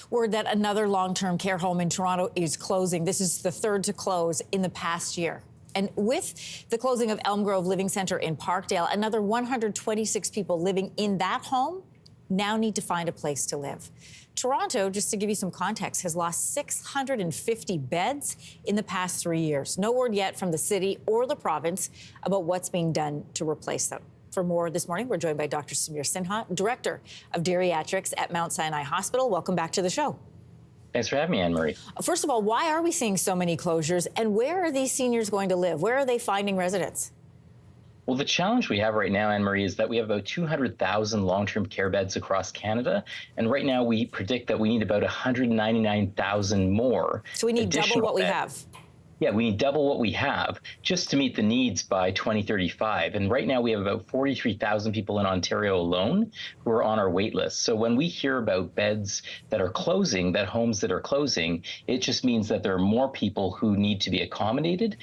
Word that another long-term care home in Toronto is closing. This is the third to close in the past year. And with the closing of Elm Grove Living Centre in Parkdale, another 126 people living in that home now need to find a place to live. Toronto, just to give you some context, has lost 650 beds in the past 3 years. No word yet from the city or the province about what's being done to replace them. For more this morning, we're joined by Dr. Samir Sinha, Director of Geriatrics at Mount Sinai Hospital. Welcome back to the show. Thanks for having me, Anne-Marie. First of all, why are we seeing so many closures, and where are these seniors going to live? Where are they finding residence? Well, the challenge we have right now, Anne-Marie, is that we have about 200,000 long-term care beds across Canada. And right now we predict that we need about 199,000 more. So we need double what we have. Yeah, we need double what we have just to meet the needs by 2035. And right now we have about 43,000 people in Ontario alone who are on our wait list. So when we hear about beds that are closing, that homes that are closing, it just means that there are more people who need to be accommodated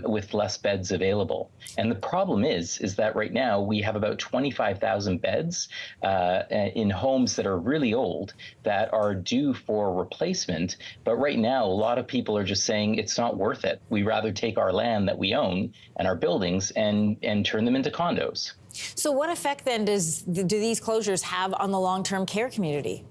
with less beds available. And the problem is that right now we have about 25,000 beds in homes that are really old that are due for replacement. But right now, a lot of people are just saying it's not worth it. We rather take our land that we own and our buildings and turn them into condos. So what effect then do these closures have on the long-term care community?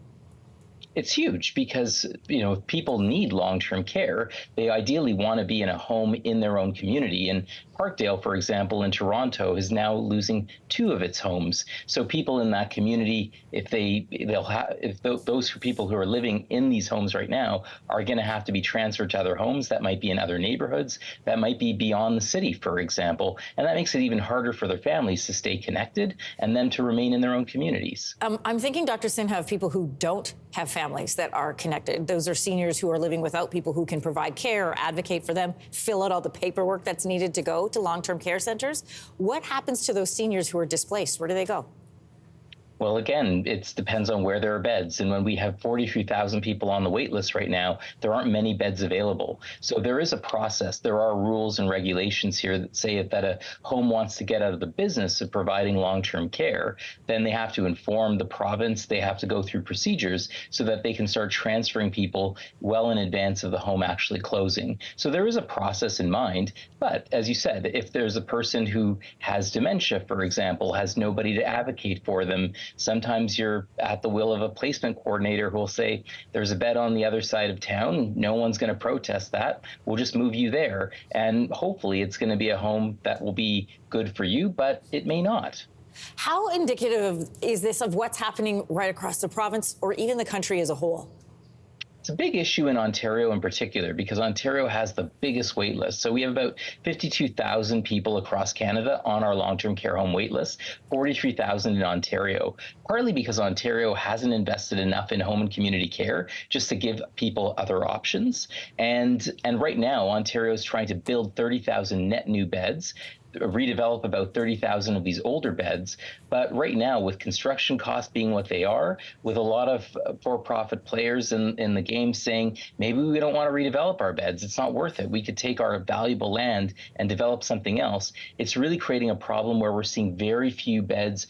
It's huge because, if people need long-term care, they ideally want to be in a home in their own community. And Parkdale, for example, in Toronto, is now losing 2 of its homes. So people in that community, if those people who are living in these homes right now are going to have to be transferred to other homes that might be in other neighborhoods, that might be beyond the city, for example. And that makes it even harder for their families to stay connected and then to remain in their own communities. I'm thinking, Dr. Sinha, of people who don't have families that are connected. Those are seniors who are living without people who can provide care or advocate for them, fill out all the paperwork that's needed to go to long-term care centers. What happens to those seniors who are displaced? Where do they go? Well, again, it depends on where there are beds. And when we have 43,000 people on the wait list right now, there aren't many beds available. So there is a process. There are rules and regulations here that say that a home wants to get out of the business of providing long-term care, then they have to inform the province. They have to go through procedures so that they can start transferring people well in advance of the home actually closing. So there is a process in mind. But as you said, if there's a person who has dementia, for example, has nobody to advocate for them, sometimes you're at the will of a placement coordinator who will say, there's a bed on the other side of town. No one's going to protest that. We'll just move you there. And hopefully it's going to be a home that will be good for you, but it may not. How indicative is this of what's happening right across the province or even the country as a whole? It's a big issue in Ontario in particular because Ontario has the biggest wait list. So we have about 52,000 people across Canada on our long-term care home wait list, 43,000 in Ontario, partly because Ontario hasn't invested enough in home and community care just to give people other options. And right now, Ontario is trying to build 30,000 net new beds, redevelop about 30,000 of these older beds. But right now, with construction costs being what they are, with a lot of for-profit players in the game saying, maybe we don't want to redevelop our beds, it's not worth it. We could take our valuable land and develop something else. It's really creating a problem where we're seeing very few beds,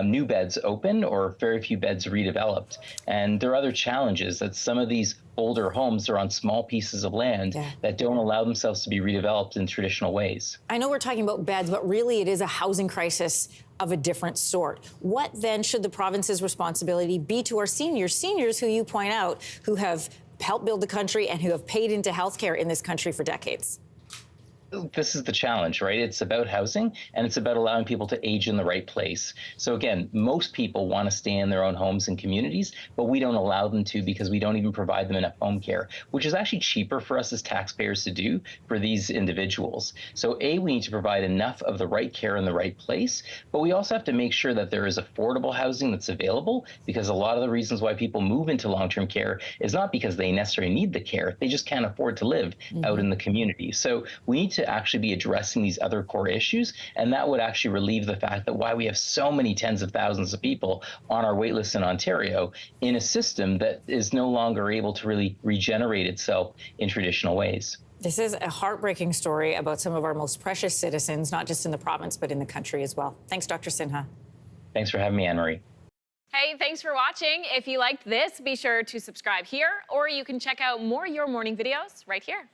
new beds open or very few beds redeveloped. And there are other challenges that some of these older homes are on small pieces of land that don't allow themselves to be redeveloped in traditional ways. I know we're talking about beds, but really it is a housing crisis of a different sort. What then should the province's responsibility be to our seniors who you point out, who have helped build the country and who have paid into healthcare in this country for decades? This is the challenge, right? It's about housing and it's about allowing people to age in the right place. So again, most people want to stay in their own homes and communities, but we don't allow them to because we don't even provide them enough home care, which is actually cheaper for us as taxpayers to do for these individuals. So we need to provide enough of the right care in the right place, but we also have to make sure that there is affordable housing that's available, because a lot of the reasons why people move into long-term care is not because they necessarily need the care, they just can't afford to live out in the community. So we need to actually be addressing these other core issues, and that would actually relieve the fact that why we have so many tens of thousands of people on our wait list in Ontario in a system that is no longer able to really regenerate itself in traditional ways. This is a heartbreaking story about some of our most precious citizens, not just in the province, but in the country as well. Thanks, Dr. Sinha. Thanks for having me, Anne-Marie. Hey, thanks for watching. If you liked this, be sure to subscribe here, or you can check out more Your Morning videos right here.